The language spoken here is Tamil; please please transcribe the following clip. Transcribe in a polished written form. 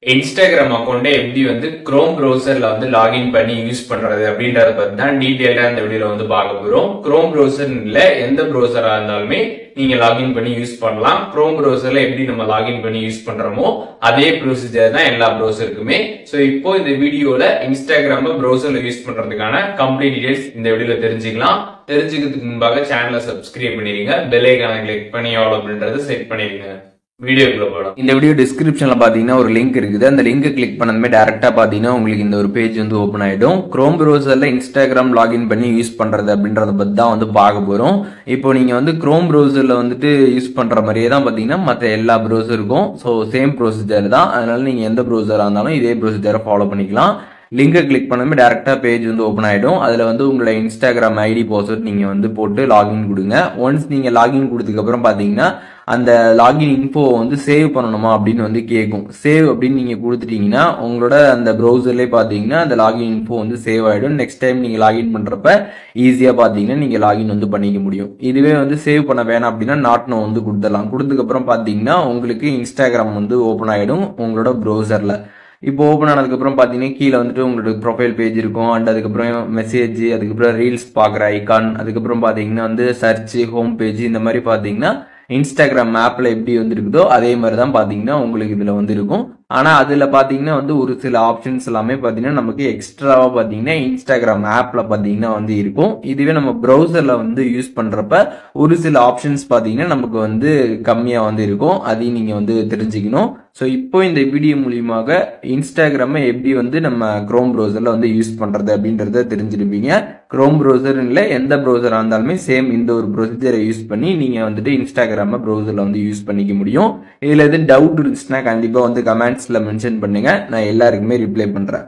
இன்ஸ்டாகிராம் அக்கௌண்ட்டை எப்படி வந்து குரோம் ப்ரௌசர்ல வந்து லாகின் பண்ணி யூஸ் பண்றது அப்படின்றத பத்தி தான் டீடைலா இந்த வீடியோல வந்து பார்க்க போறோம். குரோம் ப்ரௌசர் இல்ல எந்த ப்ரௌசரா இருந்தாலுமே நீங்க லாகின் பண்ணி யூஸ் பண்ணலாம். குரோம் ப்ரௌசர்ல எப்படி நம்ம லாகின் பண்ணி யூஸ் பண்றோமோ அதே ப்ரொசீஜர் தான் எல்லா ப்ரௌசருக்குமே. சோ இப்போ இந்த வீடியோல இன்ஸ்டாகிராம் ப்ரௌசர்ல யூஸ் பண்றதுக்கான கம்ப்ளீட் டீடைல்ஸ் இந்த வீடியோல தெரிஞ்சுக்கலாம். தெரிஞ்சுக்கிறதுக்கு முன்பாக சேனலை சப்ஸ்கிரைப் பண்ணிடுங்க, பெல் ஐகானை கிளிக் பண்ணி ஆல் அப்படின்றத செட் பண்ணிடுங்க. வீடியோக்குள்ள போலாம். இந்த வீடியோ டிஸ்கிரிப்ஷன்ல பாத்தீங்கன்னா ஒரு லிங்க் இருக்குது. அந்த லிங்க் கிளிக் பண்ணதுமே டைரக்டா பாத்தீங்கன்னா உங்களுக்கு இந்த ஒரு பேஜ் வந்து ஓபன் ஆயிடும். குரோம் ப்ரௌசர்ல இன்ஸ்டாகிராம் லாகின் பண்ணி யூஸ் பண்றது அப்படின்றத பத்தி தான் வந்து பார்க்க போறோம். இப்போ நீங்க வந்து குரோம் ப்ரௌசர்ல வந்துட்டு யூஸ் பண்ற மாதிரியே தான் பாத்தீங்கன்னா மற்ற எல்லா ப்ரௌசருக்கும் சேம் ப்ரொசீஜர் தான். அதனால நீங்க எந்த ப்ரௌசரா இருந்தாலும் இதே ப்ரொசீஜரை ஃபாலோ பண்ணிக்கலாம். லிங்கை கிளிக் பண்ணதுமே டேரக்டா பேஜ் வந்து ஓப்பன் ஆயிடும். அதுல வந்து உங்களோட இன்ஸ்டாகிராம் ஐடி பாஸ்வேர்ட் நீங்க வந்து போட்டு லாகின் கொடுங்க. ஒன்ஸ் நீங்க லாகின் கொடுத்ததுக்கு அப்புறம் பாத்தீங்கன்னா அந்த லாகின் இன்ஃபோ வந்து சேவ் பண்ணணுமா அப்படின்னு வந்து கேட்கும். சேவ் அப்படின்னு நீங்க கொடுத்துட்டீங்கன்னா உங்களோட அந்த ப்ரௌசர்லேயே பாத்தீங்கன்னா அந்த லாகின் இன்ஃபோ வந்து சேவ் ஆயிடும். நெக்ஸ்ட் டைம் நீங்க லாகின் பண்றப்ப ஈஸியா பாத்தீங்கன்னா நீங்க லாகின் வந்து பண்ணிக்க முடியும். இதுவே வந்து சேவ் பண்ண வேணாம் அப்படின்னா நாட் நோ வந்து கொடுத்துடலாம். கொடுத்ததுக்கு அப்புறம் பாத்தீங்கன்னா உங்களுக்கு இன்ஸ்டாகிராம் வந்து ஓப்பன் ஆயிடும் உங்களோட ப்ரௌசர்ல. இப்போ ஓப்பன் ஆனதுக்கு அப்புறம் பாத்தீங்கன்னா கீழே வந்துட்டு உங்களோட ப்ரொஃபைல் பேஜ் இருக்கும். அண்ட் அதுக்கப்புறம் மெசேஜ், அதுக்கப்புறம் ரீல்ஸ் பாக்குற ஐகான், அதுக்கப்புறம் பாத்தீங்கன்னா வந்து சர்ச், ஹோம் பேஜ், இந்த மாதிரி பாத்தீங்கன்னா இன்ஸ்டாகிராம் ஆப்ல எப்படி வந்து இருக்குதோ அதே மாதிரி தான் பாத்தீங்கன்னா உங்களுக்கு இதுல வந்து இருக்கும். ஆனா அதுல பாத்தீங்கன்னா வந்து ஒரு சில ஆப்ஷன்ஸ் எல்லாமே பாத்தீங்கன்னா நமக்கு எக்ஸ்ட்ராவா பாத்தீங்கன்னா இன்ஸ்டாகிராம் ஆப்ல பாத்தீங்கன்னா வந்து இருக்கும். இதுவே நம்ம ப்ரௌசர்ல வந்து யூஸ் பண்றப்ப ஒரு சில ஆப்ஷன்ஸ் பாத்தீங்கன்னா நமக்கு வந்து கம்மியா வந்து இருக்கும். அதையும் நீங்க வந்து தெரிஞ்சுக்கணும். ஸோ இப்போ இந்த வீடியோ மூலியமாக இன்ஸ்டாகிராமை எப்படி வந்து நம்ம குரோம் ப்ரௌசர்ல வந்து யூஸ் பண்றது அப்படின்றத தெரிஞ்சிருப்பீங்க. குரோம் ப்ரௌசர் இல்லை எந்த ப்ரௌசரா இருந்தாலுமே சேம் இந்த ஒரு ப்ரொசீஜரை யூஸ் பண்ணி நீங்க வந்துட்டு இன்ஸ்டாகிராம ப்ரௌசர்ல வந்து யூஸ் பண்ணிக்க முடியும். இதுல எதுவும் டவுட் இருந்துச்சுன்னா கண்டிப்பா வந்து கமெண்ட்ஸ்ல மென்ஷன் பண்ணுங்க, நான் எல்லாருக்குமே ரிப்ளை பண்றேன்.